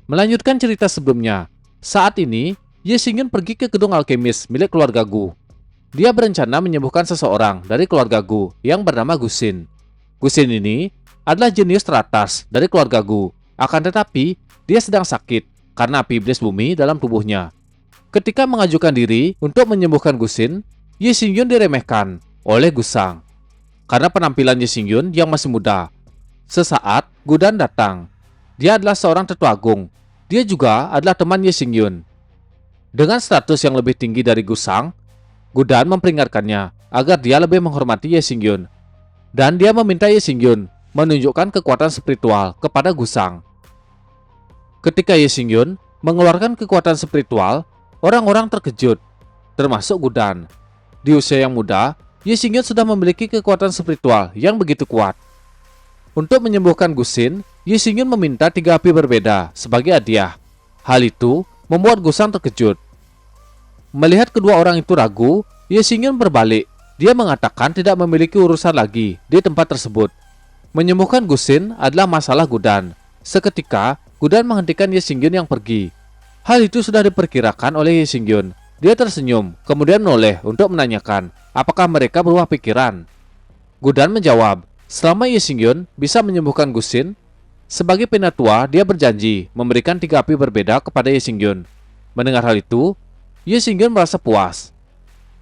Melanjutkan cerita sebelumnya, saat ini Ye Xingyun pergi ke gedung alkemis milik keluarga Gu. Dia berencana menyembuhkan seseorang dari keluarga Gu yang bernama Gusin. Gusin ini adalah jenius teratas dari keluarga Gu. Akan tetapi, dia sedang sakit karena api iblis bumi dalam tubuhnya. Ketika mengajukan diri untuk menyembuhkan Gusin, Ye Xingyun diremehkan oleh Gusang karena penampilan Ye Xingyun yang masih muda. Sesaat, Gudan datang. Dia adalah seorang tetua agung. Dia juga adalah teman Ye Xingyun. Dengan status yang lebih tinggi dari Gusang, Gudan memperingatkannya agar dia lebih menghormati Ye Xingyun. Dan dia meminta Ye Xingyun menunjukkan kekuatan spiritual kepada Gusang. Ketika Ye Xingyun mengeluarkan kekuatan spiritual, orang-orang terkejut, termasuk Gudan. Di usia yang muda, Ye Xingyun sudah memiliki kekuatan spiritual yang begitu kuat. Untuk menyembuhkan Gusin, Ye Xingyun meminta 3 api berbeda sebagai hadiah. Hal itu membuat Gusang terkejut. Melihat kedua orang itu ragu, Ye Xingyun berbalik. Dia mengatakan tidak memiliki urusan lagi di tempat tersebut. Menyembuhkan Gusin adalah masalah Gudan. Seketika, Gudan menghentikan Ye Xingyun yang pergi. Hal itu sudah diperkirakan oleh Ye Xingyun. Dia tersenyum, kemudian menoleh untuk menanyakan apakah mereka berubah pikiran. Gudan menjawab, selama Ye Xingyun bisa menyembuhkan Gusin, sebagai penatua dia berjanji memberikan 3 api berbeda kepada Ye Xingyun. Mendengar hal itu, Ye Xingyun merasa puas.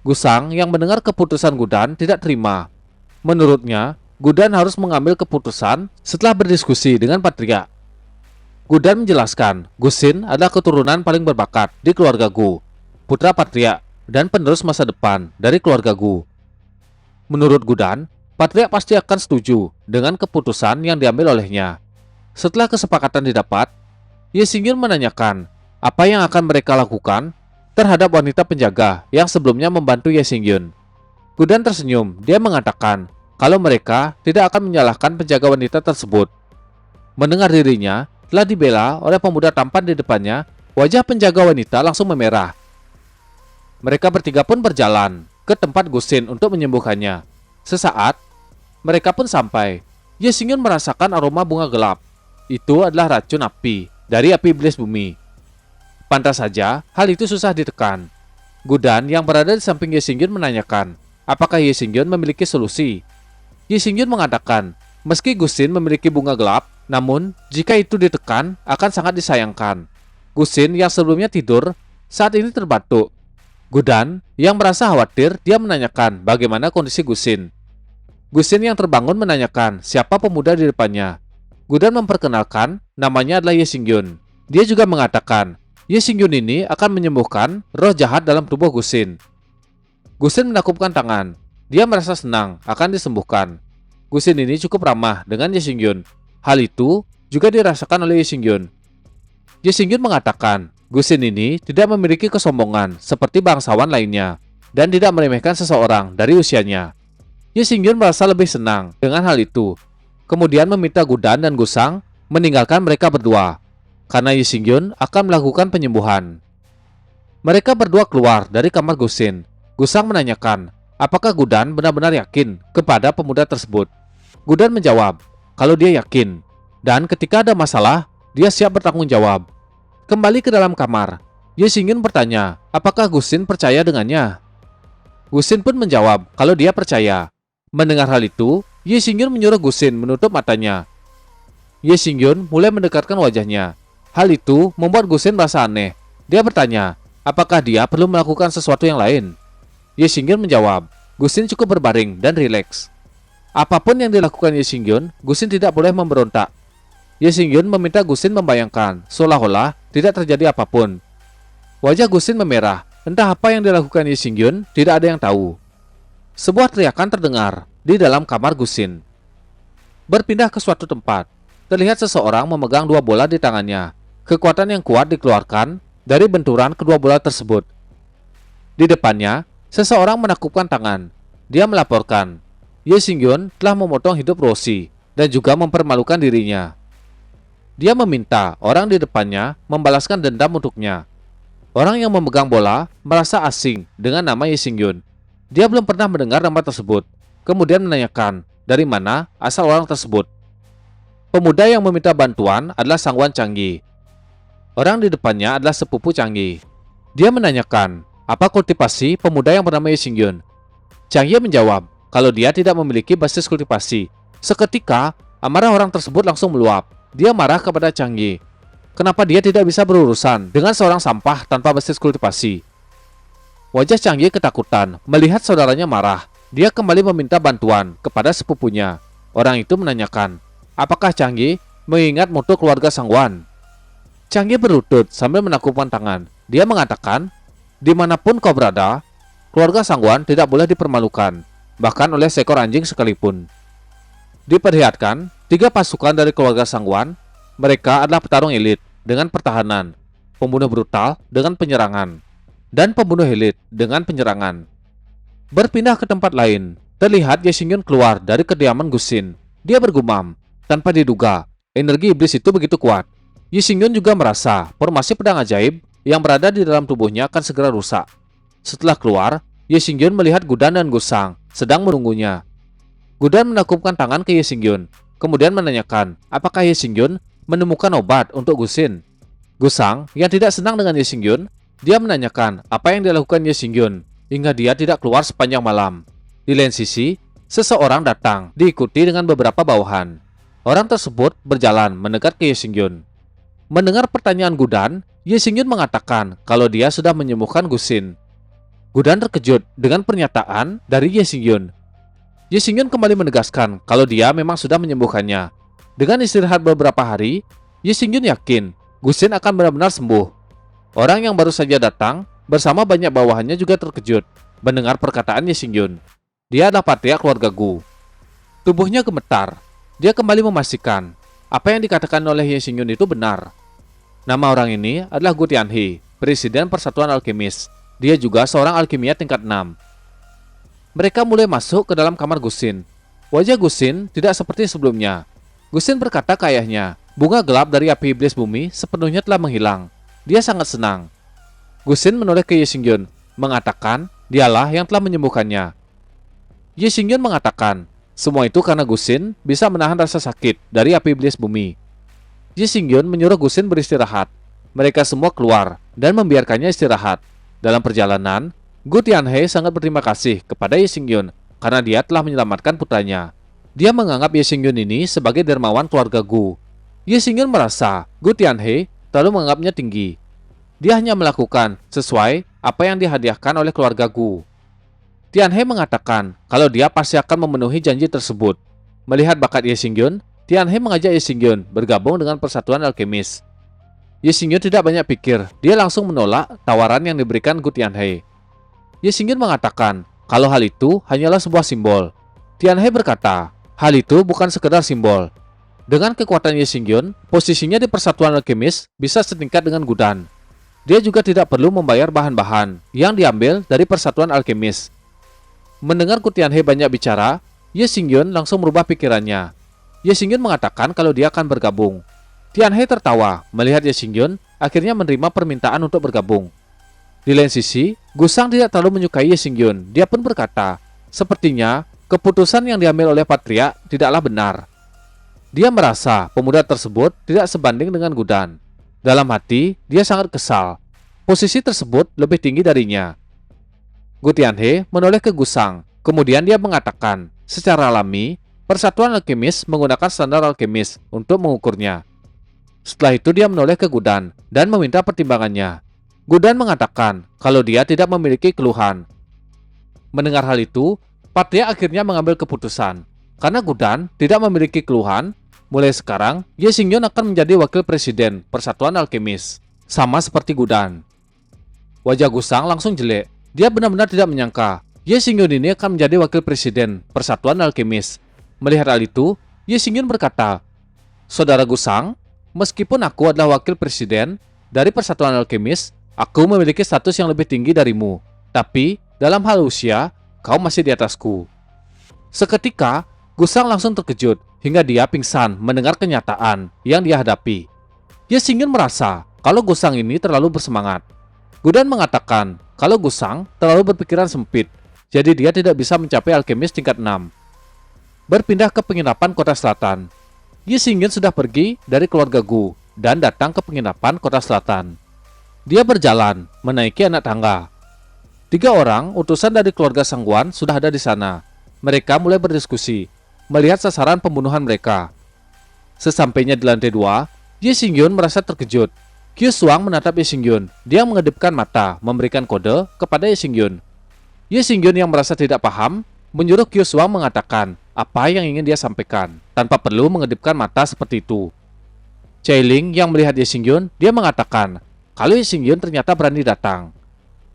Gusang yang mendengar keputusan Gudan tidak terima. Menurutnya, Gudan harus mengambil keputusan setelah berdiskusi dengan patriark. Gudan menjelaskan, Gusin adalah keturunan paling berbakat di keluarga Gu, putra patriark dan penerus masa depan dari keluarga Gu. Menurut Gudan, patriark pasti akan setuju dengan keputusan yang diambil olehnya. Setelah kesepakatan didapat, Ye Xingyun menanyakan apa yang akan mereka lakukan terhadap wanita penjaga yang sebelumnya membantu Ye Xingyun. Gudan tersenyum. Dia mengatakan kalau mereka tidak akan menyalahkan penjaga wanita tersebut. Mendengar dirinya telah dibela oleh pemuda tampan di depannya, wajah penjaga wanita langsung memerah. Mereka bertiga pun berjalan ke tempat Gusin untuk menyembuhkannya. Sesaat, mereka pun sampai. Ye Xingyun merasakan aroma bunga gelap. Itu adalah racun api dari api iblis bumi. Pantas saja, hal itu susah ditekan. Gudan yang berada di samping Ye Xingyun menanyakan, apakah Ye Xingyun memiliki solusi? Ye Xingyun mengatakan, meski Gusin memiliki bunga gelap, namun jika itu ditekan akan sangat disayangkan. Gusin yang sebelumnya tidur, saat ini terbatuk. Gudan yang merasa khawatir, dia menanyakan bagaimana kondisi Gusin. Gusin yang terbangun menanyakan siapa pemuda di depannya. Gudan memperkenalkan namanya adalah Ye Xingyun. Dia juga mengatakan Ye Xingyun ini akan menyembuhkan roh jahat dalam tubuh Gusin. Gusin menakupkan tangan. Dia merasa senang akan disembuhkan. Gusin ini cukup ramah dengan Ye Xingyun. Hal itu juga dirasakan oleh Ye Xingyun. Ye Xingyun mengatakan Gusin ini tidak memiliki kesombongan seperti bangsawan lainnya dan tidak meremehkan seseorang dari usianya. Ye Xingyun merasa lebih senang dengan hal itu. Kemudian meminta Gudan dan Gusang meninggalkan mereka berdua, karena Ye Xingyun akan melakukan penyembuhan. Mereka berdua keluar dari kamar Gusin. Gusang menanyakan, apakah Gudan benar-benar yakin kepada pemuda tersebut? Gudan menjawab, kalau dia yakin, dan ketika ada masalah, dia siap bertanggung jawab. Kembali ke dalam kamar, Ye Xingyun bertanya, apakah Gusin percaya dengannya? Gusin pun menjawab, kalau dia percaya. Mendengar hal itu, Ye Xingyun menyuruh Gusin menutup matanya. Ye Xingyun mulai mendekatkan wajahnya. Hal itu membuat Gusin merasa aneh. Dia bertanya, apakah dia perlu melakukan sesuatu yang lain? Ye Xingyun menjawab, Gusin cukup berbaring dan rileks. Apapun yang dilakukan Ye Xingyun, Gusin tidak boleh memberontak. Ye Xingyun meminta Gusin membayangkan seolah-olah tidak terjadi apapun. Wajah Gusin memerah. Entah apa yang dilakukan Ye Xingyun, tidak ada yang tahu. Sebuah teriakan terdengar di dalam kamar Gusin. Berpindah ke suatu tempat, terlihat seseorang memegang 2 bola di tangannya. Kekuatan yang kuat dikeluarkan dari benturan kedua bola tersebut. Di depannya, seseorang menakupkan tangan. Dia melaporkan, Ye Xingyun telah memotong hidup Roshi dan juga mempermalukan dirinya. Dia meminta orang di depannya membalaskan dendam untuknya. Orang yang memegang bola merasa asing dengan nama Ye Xingyun. Dia belum pernah mendengar nama tersebut. Kemudian menanyakan dari mana asal orang tersebut. Pemuda yang meminta bantuan adalah Sangwan Changyi. Orang di depannya adalah sepupu Chang Yi. Dia menanyakan, apa kultivasi pemuda yang bernama Ye Xingyun? Chang Yi menjawab, kalau dia tidak memiliki basis kultivasi. Seketika, amarah orang tersebut langsung meluap. Dia marah kepada Chang Yi. Kenapa dia tidak bisa berurusan dengan seorang sampah tanpa basis kultivasi? Wajah Chang Yi ketakutan melihat saudaranya marah. Dia kembali meminta bantuan kepada sepupunya. Orang itu menanyakan, apakah Chang Yi mengingat moto keluarga Sangwan? Chang Yi berlutut sambil menakupkan tangan. Dia mengatakan, dimanapun kau berada, keluarga Sangwan tidak boleh dipermalukan, bahkan oleh seekor anjing sekalipun. Diperlihatkan, 3 pasukan dari keluarga Sangwan, mereka adalah petarung elit dengan pertahanan, pembunuh brutal dengan penyerangan, dan pembunuh elit dengan penyerangan. Berpindah ke tempat lain, terlihat Ye Xingyun keluar dari kediaman Gusin. Dia bergumam, tanpa diduga, energi iblis itu begitu kuat. Ye Xingyun juga merasa formasi pedang ajaib yang berada di dalam tubuhnya akan segera rusak. Setelah keluar, Ye Xingyun melihat Gudan dan Gusang sedang menunggunya. Gudan menakupkan tangan ke Ye Xingyun, kemudian menanyakan apakah Ye Xingyun menemukan obat untuk Gusin. Gusang yang tidak senang dengan Ye Xingyun, dia menanyakan apa yang dilakukan Ye Xingyun hingga dia tidak keluar sepanjang malam. Di lain sisi, seseorang datang diikuti dengan beberapa bawahan. Orang tersebut berjalan mendekat ke Ye Xingyun. Mendengar pertanyaan Gudan, Ye Xingyun mengatakan kalau dia sudah menyembuhkan Gusin. Gudan terkejut dengan pernyataan dari Ye Xingyun. Ye Xingyun kembali menegaskan kalau dia memang sudah menyembuhkannya. Dengan istirahat beberapa hari, Ye Xingyun yakin Gusin akan benar-benar sembuh. Orang yang baru saja datang bersama banyak bawahannya juga terkejut mendengar perkataan Ye Xingyun. Dia adalah patria keluarga Gu. Tubuhnya gemetar. Dia kembali memastikan apa yang dikatakan oleh Ye Xingyun itu benar. Nama orang ini adalah Gu Tianhe, Presiden Persatuan Alkemis. Dia juga seorang alkimia tingkat 6. Mereka mulai masuk ke dalam kamar Gusin. Wajah Gusin tidak seperti sebelumnya. Gusin berkata ke ayahnya, bunga gelap dari api iblis bumi sepenuhnya telah menghilang. Dia sangat senang. Gusin menoleh ke Ye Xingyun, mengatakan dialah yang telah menyembuhkannya. Ye Xingyun mengatakan, semua itu karena Gusin bisa menahan rasa sakit dari api iblis bumi. Ye Xingyun menyuruh Gusin beristirahat. Mereka semua keluar dan membiarkannya istirahat. Dalam perjalanan, Gu Tianhe sangat berterima kasih kepada Ye Xingyun karena dia telah menyelamatkan putranya. Dia menganggap Ye Xingyun ini sebagai dermawan keluarga Gu. Ye Xingyun merasa Gu Tianhe terlalu menganggapnya tinggi. Dia hanya melakukan sesuai apa yang dihadiahkan oleh keluarga Gu. Tianhe mengatakan kalau dia pasti akan memenuhi janji tersebut. Melihat bakat Ye Xingyun, Tianhe mengajak Ye Xingyun bergabung dengan Persatuan Alkemis. Ye Xingyun tidak banyak pikir, dia langsung menolak tawaran yang diberikan Gu Tianhe. Ye Xingyun mengatakan kalau hal itu hanyalah sebuah simbol. Tianhe berkata, hal itu bukan sekedar simbol. Dengan kekuatan Ye Xingyun, posisinya di Persatuan Alkemis bisa setingkat dengan Gudan. Dia juga tidak perlu membayar bahan-bahan yang diambil dari Persatuan Alkemis. Mendengar Gu Tianhe banyak bicara, Ye Xingyun langsung merubah pikirannya. Ye Xingyun mengatakan kalau dia akan bergabung. Tianhe tertawa melihat Ye Xingyun akhirnya menerima permintaan untuk bergabung. Di lain sisi, Gusang tidak terlalu menyukai Ye Xingyun. Dia pun berkata, sepertinya keputusan yang diambil oleh Patria tidaklah benar. Dia merasa pemuda tersebut tidak sebanding dengan Gudan. Dalam hati, dia sangat kesal. Posisi tersebut lebih tinggi darinya. Gu Tianhe menoleh ke Gusang. Kemudian dia mengatakan, secara alami, Persatuan Alkemis menggunakan standar alkemis untuk mengukurnya. Setelah itu dia menoleh ke Gudan dan meminta pertimbangannya. Gudan mengatakan kalau dia tidak memiliki keluhan. Mendengar hal itu, Patria akhirnya mengambil keputusan. Karena Gudan tidak memiliki keluhan, mulai sekarang Ye Xingyun akan menjadi wakil presiden Persatuan Alkemis, sama seperti Gudan. Wajah Gusang langsung jelek. Dia benar-benar tidak menyangka Ye Xingyun ini akan menjadi wakil presiden Persatuan Alkemis. Melihat hal itu, Ye Xingyun berkata, saudara Gusang, meskipun aku adalah wakil presiden dari Persatuan Alkemis, aku memiliki status yang lebih tinggi darimu. Tapi, dalam hal usia, kau masih di atasku. Seketika, Gusang langsung terkejut hingga dia pingsan mendengar kenyataan yang dia hadapi. Ye Xingyun merasa kalau Gusang ini terlalu bersemangat. Gudan mengatakan kalau Gusang terlalu berpikiran sempit, jadi dia tidak bisa mencapai alkemis tingkat 6. Berpindah ke penginapan kota selatan. Ye Xingyun sudah pergi dari keluarga Gu. dan datang ke penginapan kota selatan. Dia berjalan, menaiki anak tangga. 3 orang utusan dari keluarga Sangguan sudah ada di sana. Mereka mulai berdiskusi, melihat sasaran pembunuhan mereka. Sesampainya di lantai 2, Ye Xingyun merasa terkejut. Qiu Shuang menatap Ye Xingyun. Dia mengedipkan mata, memberikan kode kepada Ye Xingyun. Ye Xingyun yang merasa tidak paham, menyuruh Qiu Shuang mengatakan apa yang ingin dia sampaikan, tanpa perlu mengedipkan mata seperti itu. Cai Ling yang melihat Ye Xingyun, dia mengatakan kalau Ye Xingyun ternyata berani datang.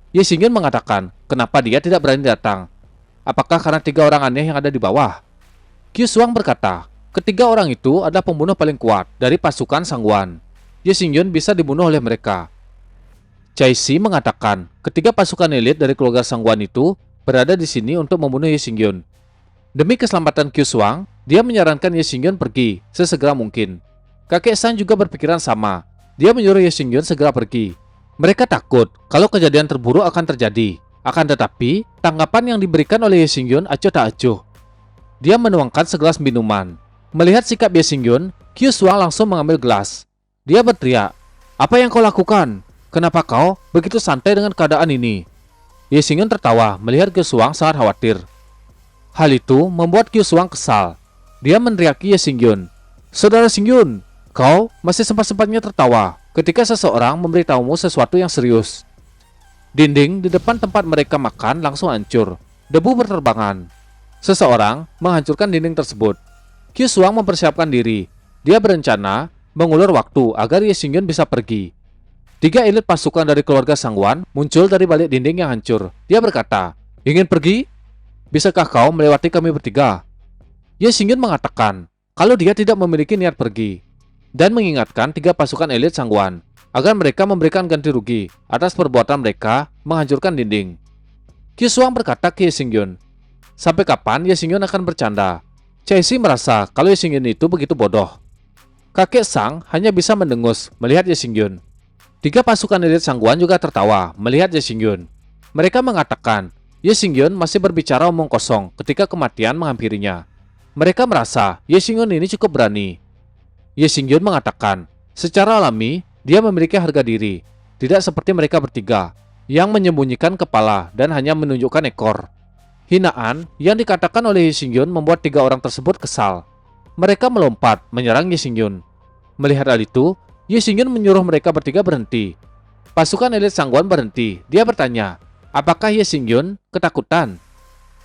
Ye Xingyun mengatakan kenapa dia tidak berani datang. Apakah karena 3 orang aneh yang ada di bawah? Qiu Shuang berkata, ketiga orang itu adalah pembunuh paling kuat dari pasukan Sangguan. Ye Xingyun bisa dibunuh oleh mereka. Cai Si mengatakan ketiga pasukan elit dari keluarga Sangguan itu berada di sini untuk membunuh Ye Xingyun. Demi keselamatan Qiu Shuang, dia menyarankan Ye Xingyun pergi sesegera mungkin. Kakek San juga berpikiran sama. Dia menyuruh Ye Xingyun segera pergi. Mereka takut kalau kejadian terburuk akan terjadi. Akan tetapi, tanggapan yang diberikan oleh Ye Xingyun acuh tak acuh. Dia menuangkan segelas minuman. Melihat sikap Ye Xingyun, Qiu Shuang langsung mengambil gelas. Dia berteriak, "Apa yang kau lakukan? Kenapa kau begitu santai dengan keadaan ini?" Ye Xingyun tertawa melihat Qiu Shuang sangat khawatir. Hal itu membuat Qiu Shuang kesal. Dia meneriaki Ye Xingyun, "Saudara Xingyun, kau masih sempat-sempatnya tertawa ketika seseorang memberitahumu sesuatu yang serius." Dinding di depan tempat mereka makan langsung hancur. Debu berterbangan. Seseorang menghancurkan dinding tersebut. Qiu Shuang mempersiapkan diri. Dia berencana mengulur waktu agar Ye Xingyun bisa pergi. 3 elit pasukan dari keluarga Sangguan muncul dari balik dinding yang hancur. Dia berkata, "Ingin pergi? Bisakah kau melewati kami bertiga?" Ye Xingyun mengatakan kalau dia tidak memiliki niat pergi dan mengingatkan 3 pasukan elit Sangguan agar mereka memberikan ganti rugi atas perbuatan mereka menghancurkan dinding. Qiu Shuang berkata ke Ye Xingyun, "Sampai kapan Ye Xingyun akan bercanda?" Cai Si merasa kalau Ye Xingyun itu begitu bodoh. Kakek Sang hanya bisa mendengus melihat Ye Xingyun. 3 pasukan elit Sangguan juga tertawa melihat Ye Xingyun. Mereka mengatakan Ye Xingyun masih berbicara omong kosong ketika kematian menghampirinya. Mereka merasa Ye Xingyun ini cukup berani. Ye Xingyun mengatakan secara alami dia memiliki harga diri, tidak seperti mereka bertiga yang menyembunyikan kepala dan hanya menunjukkan ekor. Hinaan yang dikatakan oleh Ye Xingyun membuat 3 orang tersebut kesal. Mereka melompat menyerang Ye Xingyun. Melihat hal itu, Ye Xingyun menyuruh mereka bertiga berhenti. Pasukan elit Sangguan berhenti. Dia bertanya, apakah Ye Xingyun ketakutan?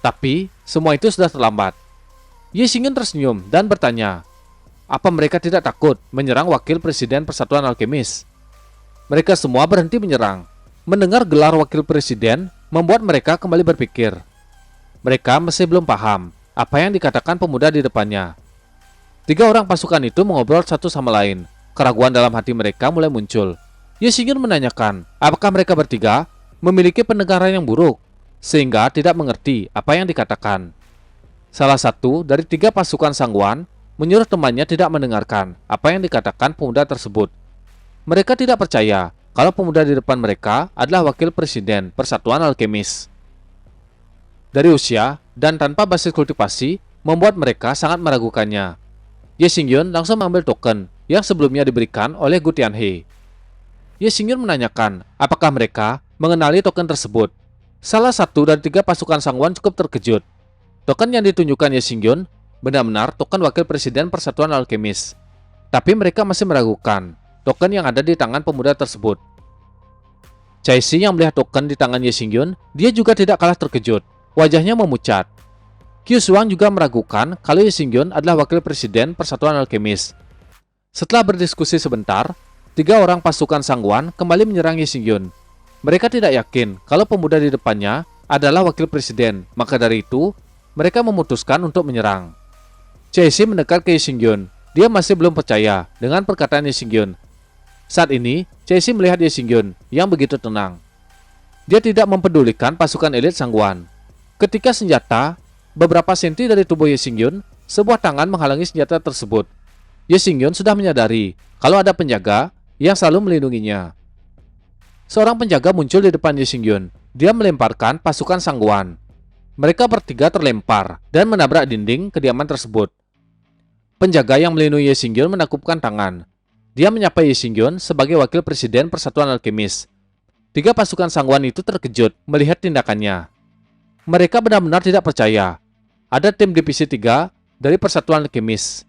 Tapi semua itu sudah terlambat. Ye Xingyun tersenyum dan bertanya, apa mereka tidak takut menyerang wakil presiden Persatuan Alkemis? Mereka semua berhenti menyerang. Mendengar gelar wakil presiden membuat mereka kembali berpikir. Mereka masih belum paham apa yang dikatakan pemuda di depannya. 3 orang pasukan itu mengobrol satu sama lain. Keraguan dalam hati mereka mulai muncul. Ye Xingyun menanyakan apakah mereka bertiga memiliki pendengaran yang buruk sehingga tidak mengerti apa yang dikatakan. Salah satu dari 3 pasukan Sangguan menyuruh temannya tidak mendengarkan apa yang dikatakan pemuda tersebut. Mereka tidak percaya kalau pemuda di depan mereka adalah wakil presiden Persatuan Alkemis. Dari usia dan tanpa basis kultivasi membuat mereka sangat meragukannya. Ye Xingyun langsung mengambil token yang sebelumnya diberikan oleh Gu Tianhe. Ye Xingyun menanyakan apakah mereka mengenali token tersebut. Salah satu dari 3 pasukan Sangguan cukup terkejut. Token yang ditunjukkan Ye Xingyun benar-benar token wakil presiden Persatuan Alkemis. Tapi mereka masih meragukan token yang ada di tangan pemuda tersebut. Cai Si yang melihat token di tangan Ye Xingyun, dia juga tidak kalah terkejut. Wajahnya memucat. Qiu Shuang juga meragukan kalau Ye Xingyun adalah wakil presiden Persatuan Alkemis. Setelah berdiskusi sebentar, 3 orang pasukan Sangguan kembali menyerang Ye Xingyun. Mereka tidak yakin kalau pemuda di depannya adalah wakil presiden, maka dari itu mereka memutuskan untuk menyerang. Cai Si mendekat ke Ye Xingyun. Dia masih belum percaya dengan perkataan Ye Xingyun. Saat ini, Cai Si melihat Ye Xingyun yang begitu tenang. Dia tidak mempedulikan pasukan elit Sangguan. Ketika senjata beberapa senti dari tubuh Ye Xingyun, sebuah tangan menghalangi senjata tersebut. Ye Xingyun sudah menyadari kalau ada penjaga yang selalu melindunginya. Seorang penjaga muncul di depan Ye Xingyun. Dia melemparkan pasukan Sangguan. Mereka bertiga terlempar dan menabrak dinding kediaman tersebut. Penjaga yang melindungi Ye Xingyun menakupkan tangan. Dia menyapa Ye Xingyun sebagai wakil presiden Persatuan Alkemis. Tiga pasukan sangguan itu terkejut melihat tindakannya. Mereka benar-benar tidak percaya. Ada tim divisi 3 dari Persatuan Alkemis.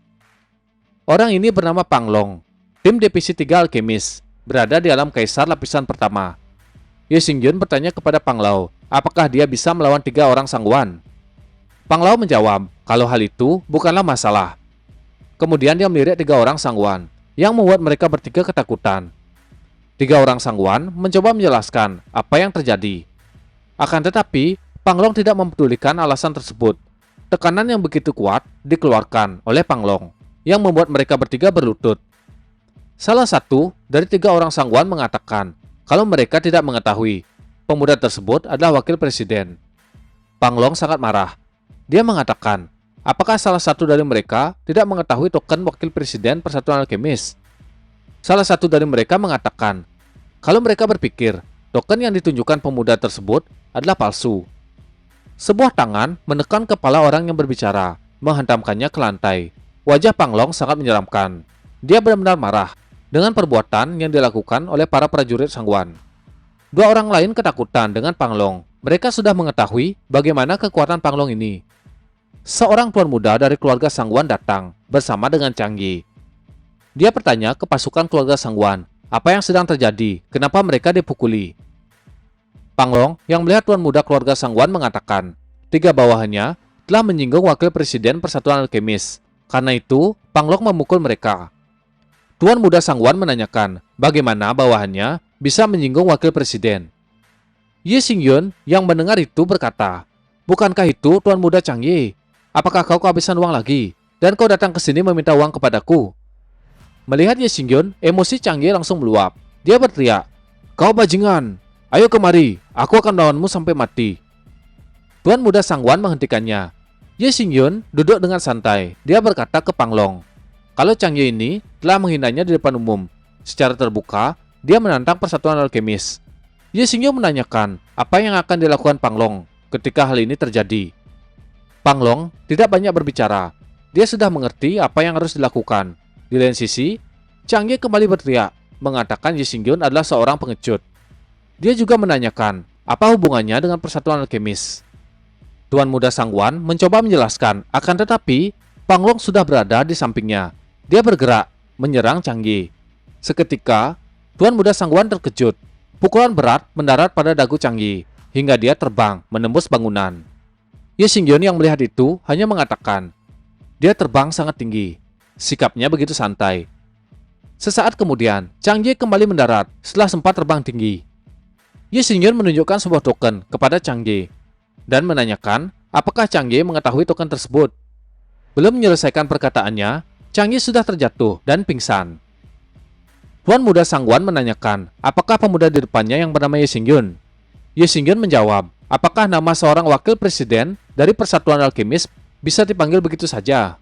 Orang ini bernama Pang Long. Tim divisi 3 Alkemis berada di alam kaisar lapisan pertama. Ye Xingyun bertanya kepada Pang Lao, apakah dia bisa melawan 3 orang sangguan. Pang Lao menjawab kalau hal itu bukanlah masalah. Kemudian dia melirik 3 orang sangguan yang membuat mereka bertiga ketakutan. 3 orang sangguan mencoba menjelaskan apa yang terjadi. Akan tetapi, Pang Long tidak mempedulikan alasan tersebut. Tekanan yang begitu kuat dikeluarkan oleh Pang Long yang membuat mereka bertiga berlutut. Salah satu dari 3 orang sangguan mengatakan kalau mereka tidak mengetahui pemuda tersebut adalah wakil presiden. Pang Long sangat marah. Dia mengatakan, apakah salah satu dari mereka tidak mengetahui token wakil presiden Persatuan Alkemis? Salah satu dari mereka mengatakan, kalau mereka berpikir token yang ditunjukkan pemuda tersebut adalah palsu. Sebuah tangan menekan kepala orang yang berbicara, menghantamkannya ke lantai. Wajah Pang Long sangat menyeramkan. Dia benar-benar marah dengan perbuatan yang dilakukan oleh para prajurit sangguan. 2 orang lain ketakutan dengan Pang Long. Mereka sudah mengetahui bagaimana kekuatan Pang Long ini. Seorang tuan muda dari keluarga sangguan datang bersama dengan Chang Yi. Dia bertanya ke pasukan keluarga sangguan, apa yang sedang terjadi, kenapa mereka dipukuli. Pang Long yang melihat tuan muda keluarga sangguan mengatakan, 3 bawahannya telah menyinggung wakil presiden Persatuan Alkemis. Karena itu, Pang Long memukul mereka. Tuan muda sangguan menanyakan, bagaimana bawahannya bisa menyinggung wakil presiden. Ye Xingyun yang mendengar itu berkata, bukankah itu tuan muda Chang Yi? Apakah kau kehabisan uang lagi? Dan kau datang ke sini meminta uang kepadaku? Melihat Ye Xingyun, emosi Chang Yi langsung meluap. Dia berteriak, kau bajingan! Ayo kemari, aku akan melawanmu sampai mati. Tuan muda sangguan menghentikannya. Ye Xingyun duduk dengan santai. Dia berkata ke Pang Long, kalau Chang Yi ini telah menghinanya di depan umum. Secara terbuka, dia menantang Persatuan Alkemis. Ye Xingyun menanyakan apa yang akan dilakukan Pang Long ketika hal ini terjadi. Pang Long tidak banyak berbicara. Dia sudah mengerti apa yang harus dilakukan. Di lain sisi, Chang Yi kembali berteriak, mengatakan Ye Xingyun adalah seorang pengecut. Dia juga menanyakan apa hubungannya dengan Persatuan Alkemis. Tuan muda sangguan mencoba menjelaskan, akan tetapi Pang Long sudah berada di sampingnya. Dia bergerak, menyerang Chang Yi. Seketika, tuan muda sangguan terkejut. Pukulan berat mendarat pada dagu Chang Yi, hingga dia terbang menembus bangunan. Ye Xingyun yang melihat itu hanya mengatakan, dia terbang sangat tinggi. Sikapnya begitu santai. Sesaat kemudian, Chang Yi kembali mendarat setelah sempat terbang tinggi. Ye Xingyun menunjukkan sebuah token kepada Chang Yi dan menanyakan apakah Chang Yi mengetahui token tersebut. Belum menyelesaikan perkataannya, Chang Yi sudah terjatuh dan pingsan. Tuan muda sangguan menanyakan apakah pemuda di depannya yang bernama Ye Xingyun. Ye Xingyun menjawab, apakah nama seorang wakil presiden dari Persatuan Alkemis bisa dipanggil begitu saja?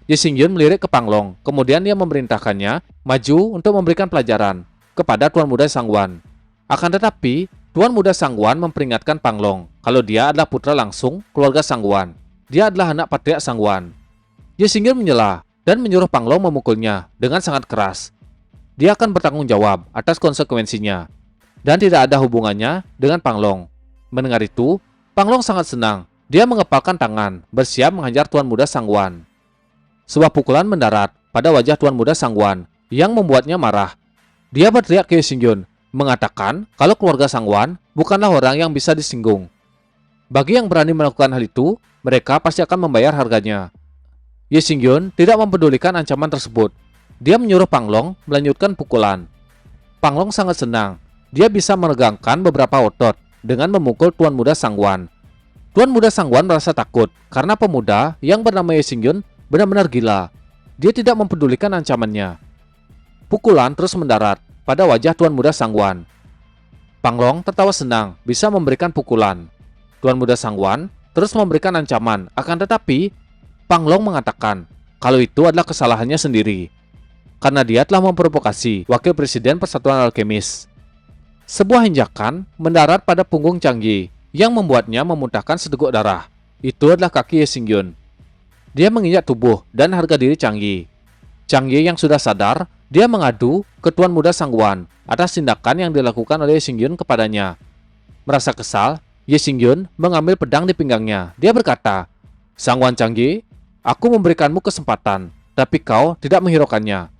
Ye Xingyun melirik ke Pang Long, kemudian dia memerintahkannya maju untuk memberikan pelajaran kepada tuan muda sangguan. Akan tetapi, tuan muda sangguan memperingatkan Pang Long kalau dia adalah putra langsung keluarga sangguan. Dia adalah anak patriark sangguan. Ye Xingyun menyela dan menyuruh Pang Long memukulnya dengan sangat keras. Dia akan bertanggung jawab atas konsekuensinya dan tidak ada hubungannya dengan Pang Long. Mendengar itu, Pang Long sangat senang. Dia mengepalkan tangan, bersiap menghajar tuan muda sangguan. Sebuah pukulan mendarat pada wajah tuan muda sangguan yang membuatnya marah. Dia berteriak ke Ye Xingyun, mengatakan kalau keluarga sangguan bukanlah orang yang bisa disinggung. Bagi yang berani melakukan hal itu, mereka pasti akan membayar harganya. Ye Xingyun tidak mempedulikan ancaman tersebut. Dia menyuruh Pang Long melanjutkan pukulan. Pang Long sangat senang. Dia bisa meregangkan beberapa otot dengan memukul tuan muda sangguan. Tuan muda sangguan merasa takut karena pemuda yang bernama Ye Xingyun benar-benar gila. Dia tidak mempedulikan ancamannya. Pukulan terus mendarat pada wajah tuan muda sangguan. Pang Long tertawa senang bisa memberikan pukulan. Tuan muda sangguan terus memberikan ancaman, akan tetapi Pang Long mengatakan kalau itu adalah kesalahannya sendiri karena dia telah memprovokasi wakil presiden Persatuan Alkemis. Sebuah injakan mendarat pada punggung Chang Yi yang membuatnya memuntahkan seteguk darah. Itu adalah kaki Ye Xingyun. Dia menginjak tubuh dan harga diri Chang Yi. Chang Ye yang sudah sadar, dia mengadu ke Tuan Muda Sangguan atas tindakan yang dilakukan oleh Ye Xingyun kepadanya. Merasa kesal, Ye Xingyun mengambil pedang di pinggangnya. Dia berkata, "Sangguan Chang Ye, aku memberikanmu kesempatan, tapi kau tidak menghiraukannya."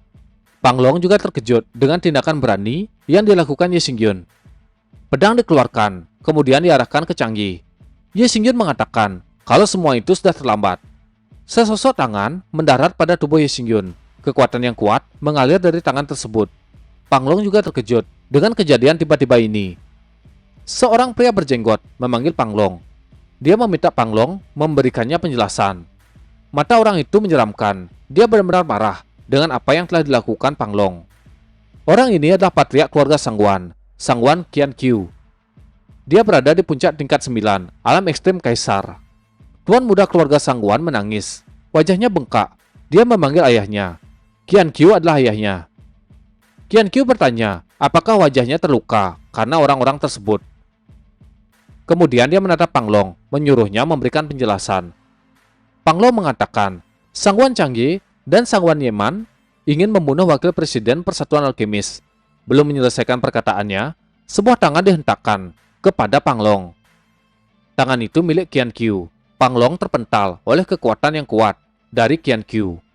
Pang Long juga terkejut dengan tindakan berani yang dilakukan Ye Xingyun. Pedang dikeluarkan, kemudian diarahkan ke Chang Ye. Ye Xingyun mengatakan kalau semua itu sudah terlambat. Sesosok tangan mendarat pada tubuh Ye Xingyun. Kekuatan yang kuat mengalir dari tangan tersebut. Pang Long juga terkejut dengan kejadian tiba-tiba ini. Seorang pria berjenggot memanggil Pang Long. Dia meminta Pang Long memberikannya penjelasan. Mata orang itu menyeramkan. Dia benar-benar marah dengan apa yang telah dilakukan Pang Long. Orang ini adalah patriark keluarga Sangguan, Sangguan Qianqiu. Dia berada di puncak tingkat 9, alam ekstrim kaisar. Tuan muda keluarga Sangguan menangis. Wajahnya bengkak. Dia memanggil ayahnya. Qianqiu adalah ayahnya. Qianqiu bertanya, apakah wajahnya terluka karena orang-orang tersebut. Kemudian dia menatap Pang Long, menyuruhnya memberikan penjelasan. Pang Long mengatakan, Sangguan Chang Ye dan Sangguan Yeman ingin membunuh wakil presiden Persatuan Alkemis. Belum menyelesaikan perkataannya, sebuah tangan dihentakkan kepada Pang Long. Tangan itu milik Qianqiu. Pang Long terpental oleh kekuatan yang kuat dari Qianqiu.